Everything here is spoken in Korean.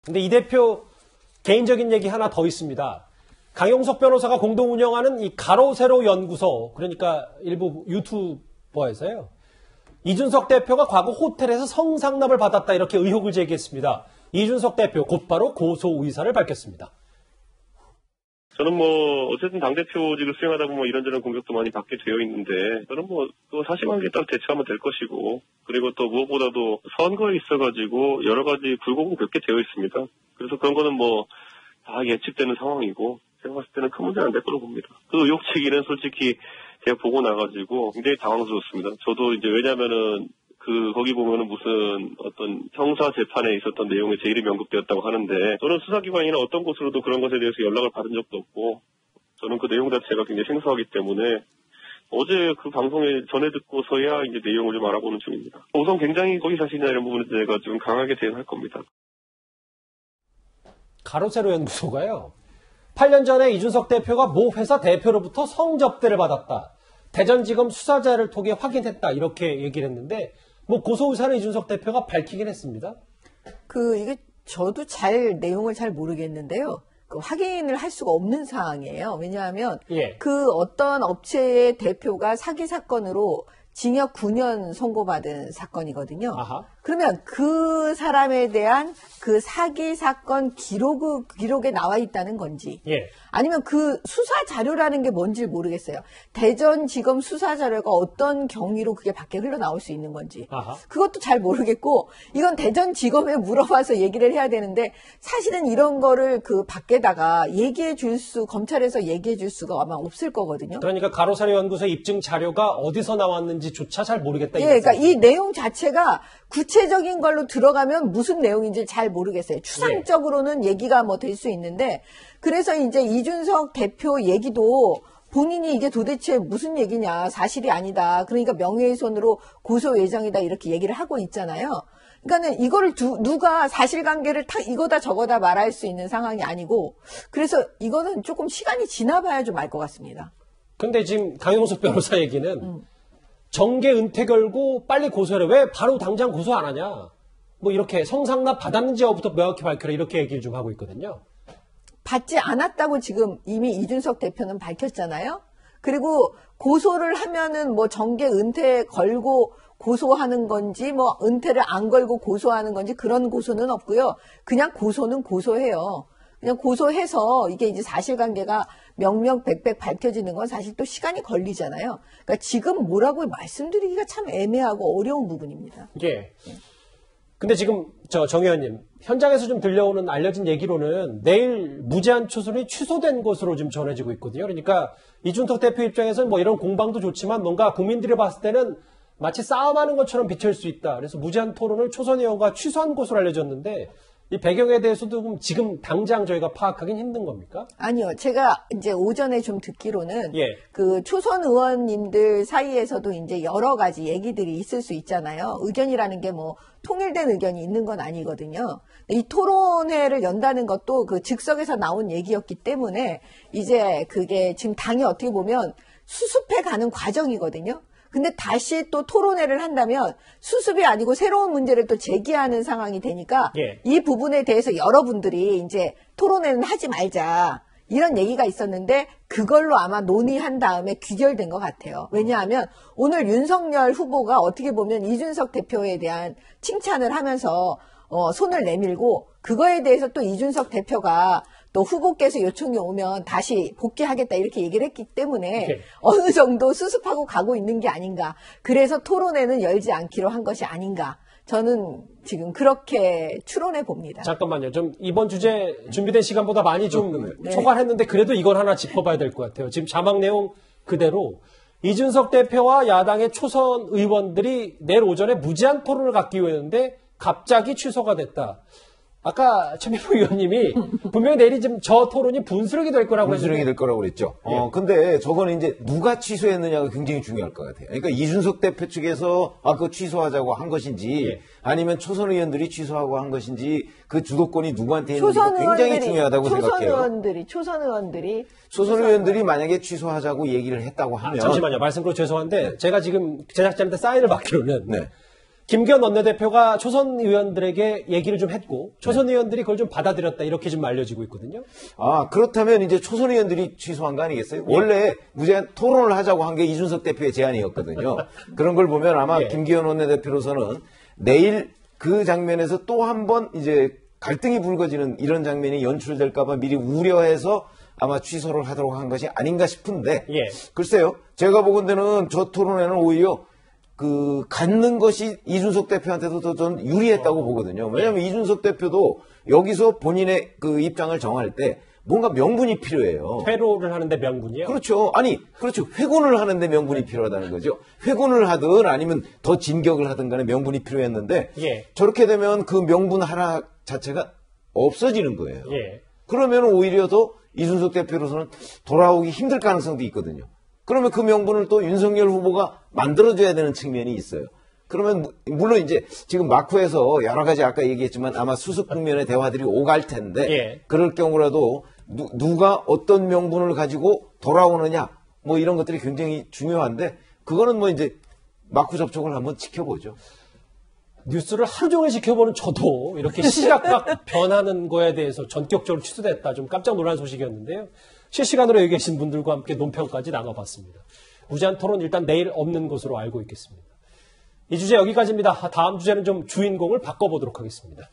근데 이 대표 개인적인 얘기 하나 더 있습니다. 강용석 변호사가 공동 운영하는 이 가로세로 연구소, 그러니까 일부 유튜버에서요. 이준석 대표가 과거 호텔에서 성상납을 받았다 이렇게 의혹을 제기했습니다. 이준석 대표 곧바로 고소 의사를 밝혔습니다. 저는 어쨌든 당대표직을 수행하다 보면 이런저런 공격도 많이 받게 되어 있는데, 저는 또 사실관계에 따라 대처하면 될 것이고, 그리고 또 무엇보다도 선거에 있어가지고 여러 가지 불공을 겪게 되어 있습니다. 그래서 그런 거는 다 예측되는 상황이고, 제가 봤을 때는 큰 문제는 안 될 거로 봅니다. 그 의혹 제기는 솔직히 제가 보고 나가지고 굉장히 당황스럽습니다. 저도 이제 왜냐면은 거기 보면은 무슨 어떤 형사 재판에 있었던 내용에 제 이름이 언급되었다고 하는데, 저는 수사기관이나 어떤 곳으로도 그런 것에 대해서 연락을 받은 적도 없고, 저는 그 내용 자체가 굉장히 생소하기 때문에 어제 그 방송에 전해 듣고서야 이제 내용을 좀 알아보는 중입니다. 우선 굉장히 거기 자신이나 이런 부분에 대해서 좀 강하게 대응할 겁니다. 가로세로 연구소가요. 8년 전에 이준석 대표가 모 회사 대표로부터 성접대를 받았다. 대전지검 수사자를 통해 확인했다. 이렇게 얘기를 했는데 고소 의사는 이준석 대표가 밝히긴 했습니다. 이게 저도 내용을 잘 모르겠는데요. 확인을 할 수가 없는 사항이에요. 왜냐하면 어떤 업체의 대표가 사기 사건으로 징역 9년 선고받은 사건이거든요. 아하. 그러면 그 사람에 대한 그 사기 사건 기록에 나와 있다는 건지, 아니면 그 수사 자료라는 게 뭔지 모르겠어요. 대전지검 수사 자료가 어떤 경위로 그게 밖에 흘러나올 수 있는 건지, 그것도 잘 모르겠고, 이건 대전지검에 물어봐서 얘기를 해야 되는데, 사실은 이런 거를 밖에다가 검찰에서 얘기해 줄 수가 아마 없을 거거든요. 그러니까 가로세로 연구소 입증 자료가 어디서 나왔는지조차 잘 모르겠다. 그러니까 이 내용 자체가 구체적인 걸로 들어가면 무슨 내용인지 잘 모르겠어요. 추상적으로는 얘기가 될 수 있는데, 그래서 이제 이준석 대표 얘기도 본인이 이게 도대체 무슨 얘기냐, 사실이 아니다, 그러니까 명예훼손으로 고소 예정이다, 이렇게 얘기를 하고 있잖아요. 그러니까는 이거를 누가 사실관계를 이거다 저거다 말할 수 있는 상황이 아니고, 그래서 이거는 조금 시간이 지나봐야 좀 알 것 같습니다. 근데 지금 강용석 변호사 얘기는 정계 은퇴 결고 빨리 고소해라. 왜 바로 당장 고소 안 하냐. 이렇게 성상납 받았는지 여부터 명확히 밝혀라. 이렇게 얘기를 좀 하고 있거든요. 받지 않았다고 지금 이미 이준석 대표는 밝혔잖아요. 그리고 고소를 하면은 정계 은퇴 걸고 고소하는 건지 은퇴를 안 걸고 고소하는 건지 그런 고소는 없고요. 그냥 고소는 고소해요. 그냥 고소해서 이게 이제 사실관계가 명명백백 밝혀지는 건 사실 또 시간이 걸리잖아요. 그러니까 지금 뭐라고 말씀드리기가 참 애매하고 어려운 부분입니다. 근데 지금 정 의원님, 현장에서 좀 들려오는 알려진 얘기로는 내일 무제한 초선이 취소된 것으로 좀 전해지고 있거든요. 그러니까 이준석 대표 입장에서는 이런 공방도 좋지만 뭔가 국민들이 봤을 때는 마치 싸움하는 것처럼 비칠 수 있다. 그래서 무제한 토론을 초선 의원과 취소한 것으로 알려졌는데, 이 배경에 대해서도 지금 당장 저희가 파악하기는 힘든 겁니까? 아니요. 제가 이제 오전에 좀 듣기로는 그 초선 의원님들 사이에서도 이제 여러 가지 얘기들이 있을 수 있잖아요. 의견이라는 게 통일된 의견이 있는 건 아니거든요. 이 토론회를 연다는 것도 즉석에서 나온 얘기였기 때문에 이제 그게 지금 당이 어떻게 보면 수습해 가는 과정이거든요. 근데 다시 또 토론회를 한다면 수습이 아니고 새로운 문제를 또 제기하는 상황이 되니까 이 부분에 대해서 여러분들이 이제 토론회는 하지 말자, 이런 얘기가 있었는데 그걸로 아마 논의한 다음에 귀결된 것 같아요. 왜냐하면 오늘 윤석열 후보가 어떻게 보면 이준석 대표에 대한 칭찬을 하면서 손을 내밀고, 그거에 대해서 또 이준석 대표가 또 후보께서 요청이 오면 다시 복귀하겠다 이렇게 얘기를 했기 때문에 어느 정도 수습하고 가고 있는 게 아닌가. 그래서 토론회는 열지 않기로 한 것이 아닌가. 저는 지금 그렇게 추론해 봅니다. 잠깐만요. 좀 이번 주제 준비된 시간보다 많이 좀 초과했는데 그래도 이걸 하나 짚어봐야 될 것 같아요. 지금 자막 내용 그대로 이준석 대표와 야당의 초선 의원들이 내일 오전에 무제한 토론을 갖기로 했는데 갑자기 취소가 됐다. 아까 최민호 의원님이 분명히 내일이 지금 저 토론이 분수령이 될 거라고 분수령이 될 거라고 그랬죠. 근데 저거는 이제 누가 취소했느냐가 굉장히 중요할 것 같아요. 그러니까 이준석 대표 측에서 그거 취소하자고 한 것인지 아니면 초선 의원들이 취소하고 한 것인지 그 주도권이 누구한테 있는지가 굉장히 중요하다고 생각해요. 초선 의원들이 만약에 취소하자고 얘기를 했다고 하면 잠시만요. 말씀 그렇고 죄송한데 제가 지금 제작자한테 사인을 받기로는 김기현 원내대표가 초선 의원들에게 얘기를 좀 했고 초선 의원들이 그걸 좀 받아들였다 이렇게 좀 알려지고 있거든요. 아, 그렇다면 이제 초선 의원들이 취소한 거 아니겠어요? 원래 무제한 토론을 하자고 한 게 이준석 대표의 제안이었거든요. 그런 걸 보면 아마 김기현 원내대표로서는 내일 그 장면에서 또 한 번 이제 갈등이 불거지는 이런 장면이 연출될까봐 미리 우려해서 아마 취소를 하도록 한 것이 아닌가 싶은데 글쎄요. 제가 보건대는 저 토론회는 오히려 갖는 것이 이준석 대표한테도 더 전 유리했다고 보거든요. 왜냐하면 이준석 대표도 여기서 본인의 그 입장을 정할 때 뭔가 명분이 필요해요. 회로를 하는데 명분이요? 그렇죠. 아니, 그렇죠. 회군을 하는데 명분이 필요하다는 거죠. 회군을 하든 아니면 더 진격을 하든 간에 명분이 필요했는데 저렇게 되면 그 명분 하나 자체가 없어지는 거예요. 그러면 오히려 더 이준석 대표로서는 돌아오기 힘들 가능성도 있거든요. 그러면 그 명분을 또 윤석열 후보가 만들어줘야 되는 측면이 있어요. 그러면 물론 이제 지금 마쿠에서 여러 가지 아까 얘기했지만 아마 수습 국면의 대화들이 오갈 텐데 그럴 경우라도 누가 어떤 명분을 가지고 돌아오느냐 뭐 이런 것들이 굉장히 중요한데 그거는 뭐 이제 마쿠 접촉을 한번 지켜보죠. 뉴스를 하루 종일 지켜보는 저도 이렇게 시시각각 변하는 거에 대해서 전격적으로 취소됐다. 좀 깜짝 놀란 소식이었는데요. 실시간으로 여기 계신 분들과 함께 논평까지 나눠봤습니다. 무제한 토론 일단 내일 없는 것으로 알고 있겠습니다. 이 주제 여기까지입니다. 다음 주제는 좀 주인공을 바꿔보도록 하겠습니다.